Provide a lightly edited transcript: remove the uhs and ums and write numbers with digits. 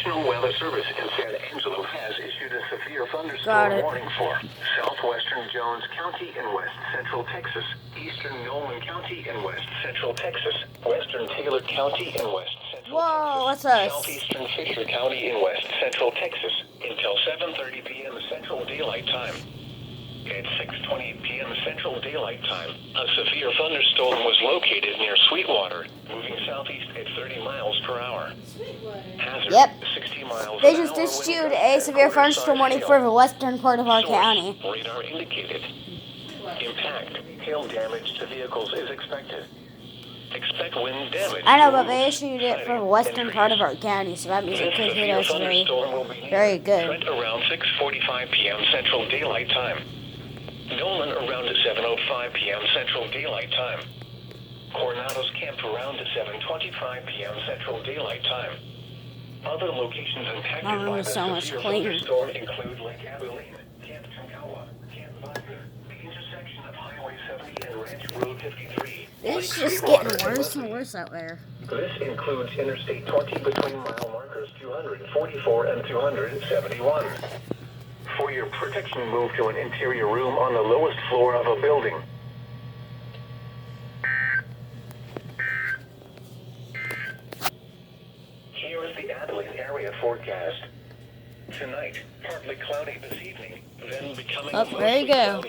National Weather Service in San Angelo has issued a severe thunderstorm warning for southwestern Jones County in west central Texas, eastern Nolan County in west central Texas, western Taylor County in west central Texas, southeastern Fisher County in west central Texas until 7:30 p.m. Central Daylight Time. At 6:20 p.m. Central Daylight Time, a severe thunderstorm was located near Sweetwater, moving southeast at 30 miles per hour. Hazard, 60 miles They just issued a severe thunderstorm warning for the western part of our county. Radar indicated. Impact, hail damage to vehicles is expected. Expect wind damage. I know, but they issued it for the western part of our county, so that means it could hit us very good. Around 6:45 p.m. Central Daylight Time. Nolan around 7:05 p.m. Central Daylight Time. Coronado's Camp around 7:25 p.m. Central Daylight Time. Other locations impacted by the severe thunderstorm include Lake Abilene, Camp Chunkawa, Camp Vodka, the intersection of Highway 70 and Ranch Road 53. It's just getting worse and worse out there. This includes Interstate 20 between mile markers 244 and 271. For your protection, move to an interior room on the lowest floor of a building. Here is the Abilene area forecast. Tonight, partly cloudy this evening, then becoming There you go.